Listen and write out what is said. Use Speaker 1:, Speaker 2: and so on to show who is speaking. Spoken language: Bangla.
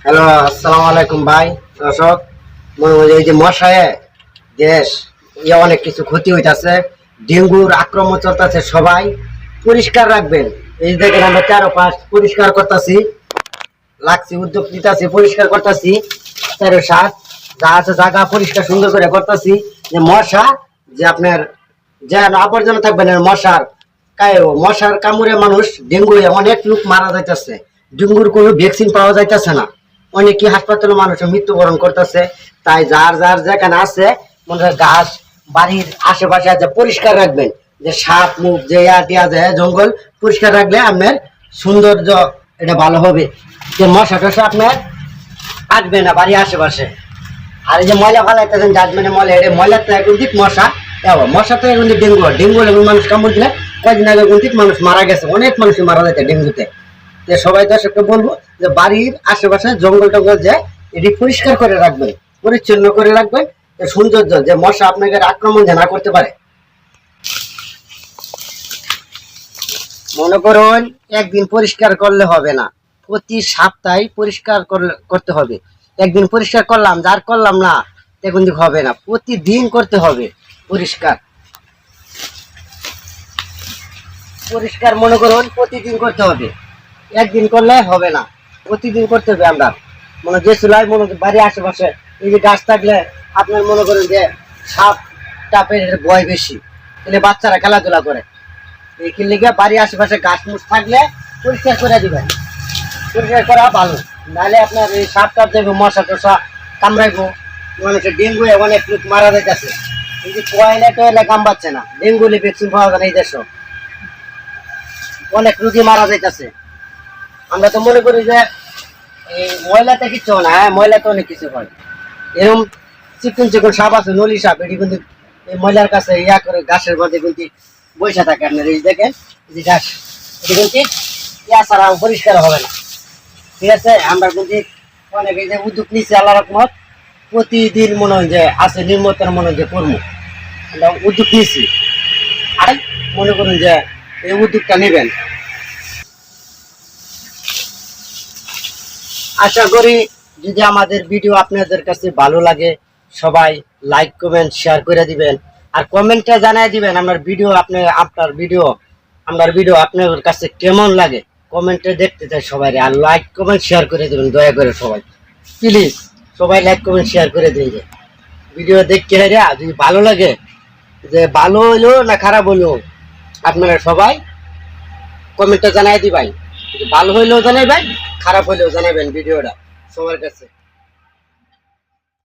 Speaker 1: হ্যালো, আসসালামু আলাইকুম ভাই। দর্শক, এই যে মশায় দেশ অনেক কিছু ক্ষতি হইতাছে, ডেঙ্গুর আক্রমণ চলতেছে। সবাই পরিষ্কার রাখবেন। এই যে দেখেন আমরা চারপাশ পরিষ্কার করতেছি, লাগছি উদ্যোগ নিতেছি, পরিষ্কার করতেছি। চারো সাত যা আছে জায়গা পরিষ্কার সুন্দর করে করতেছি। যে মশা যে আপনার যেন আবর্জনা থাকবে না, মশার কামড়ে মানুষ ডেঙ্গু অনেক লোক মারা যাইতেছে। ডেঙ্গুর কোনো ভ্যাকসিন পাওয়া যাইতেছে না, অনেকে হাসপাতালে মানুষের মৃত্যুবরণ করতেছে। তাই যার যার যেখানে আছে মনে হয় গাছ বাড়ির আশেপাশে আছে পরিষ্কার রাখবেন। যে সাপ মুখ যে টিয়া যায় জঙ্গল পরিষ্কার রাখলে আপনার সৌন্দর্য এটা ভালো হবে। যে মশা টশা আপনার আসবে না বাড়ির আশেপাশে। আর এই যে ময়লা ফালাইতেছেন ডাস্টবিনে ময়লা, এটা ময়লার তো এখন ঠিক মশা তো এখন ডেঙ্গু ডেঙ্গু মানুষ কামড় দিলে কয়েকদিন আগে কিন্তু মানুষ মারা গেছে, অনেক মানুষ মারা যাচ্ছে ডেঙ্গুতে। যে সবাই দর্শককে বলবো যে বাড়ির আশেপাশে জঙ্গল টঙ্গল যে এটি পরিষ্কার করে রাখবেন, পরিচ্ছন্ন করে রাখবেন। সৌন্দর্য যে মশা আপনাকে আক্রমণ যে না করতে পারে। মনে করুন একদিন পরিষ্কার করলে হবে না, প্রতি সপ্তাহে পরিষ্কার করতে হবে। একদিন পরিষ্কার করলাম যার করলাম না এখন হবে না, প্রতিদিন করতে হবে পরিষ্কার। পরিষ্কার মনে করুন প্রতিদিন করতে হবে, একদিন করলে হবে না, প্রতিদিন করতে হবে। আমরা মনে যে চুলাই মনে বাড়ির আশেপাশে এই যে গাছ থাকলে আপনার মনে করেন যে সাপ টাপের ভয় বেশি, এলে বাচ্চারা খেলাধুলা করে। এই লিগে বাড়ির আশেপাশে গাছ মুছ থাকলে পরিষ্কার করে দিবেন, পরিষ্কার করা ভালো। নাহলে আপনার এই সাপ টাপ যাইব, মশা টশা কামড়াইবো, মানুষের ডেঙ্গু অনেক লোক মারা যাইতেছে। এই যে টয়লেট কামড়াচ্ছে না, ডেঙ্গু ভ্যাকসিন পাওয়া যায় না, এই দেশ অনেক রুগী মারা যাইতেছে। আমরা তো মনে করি যে এই ময়লাতে কিছু না, হ্যাঁ ময়লাতে অনেক কিছু হয়। এরকম চিকন চিকন সাপ আছে, নলি সাপ, এটি কিন্তু এই ময়লার কাছে ইয়া করে গাছের মধ্যে কিন্তু বসে থাকে। আপনার এই দেখেন যে গাছ, এটি কিন্তু ইয়া ছাড়া পরিষ্কার হবে না। ঠিক আছে, আমরা কিন্তু অনেক এই যে উদ্যোগ নিচ্ছি আল্লাহ রকমত, প্রতিদিন মনে হয় যে আছে নির্মতার মনে হয় যে কর্ম আমরা উদ্যোগ নিচ্ছি। আর মনে করুন যে এই উদ্যোগটা নেবেন। আশা করি যদি আমাদের ভিডিও আপনাদের কাছে ভালো লাগে সবাই লাইক কমেন্ট শেয়ার করে দিবেন। আর কমেন্টে জানাই দিবেন আমার ভিডিও আপনাদের কাছে কেমন লাগে, কমেন্টে দেখতে চাই সবাই। আর লাইক কমেন্ট শেয়ার করে দিবেন দয়া করে সবাই, প্লিজ সবাই লাইক কমেন্ট শেয়ার করে দিন। যে ভিডিও দেখতে যদি ভালো লাগে, যে ভালো হইলো না খারাপ হইলো আপনারা সবাই কমেন্টে জানাই দিবেন। ভালো হইলেও জানাইবেন, খারাপ হইলেও জানাবেন ভিডিওটা সবার কাছে।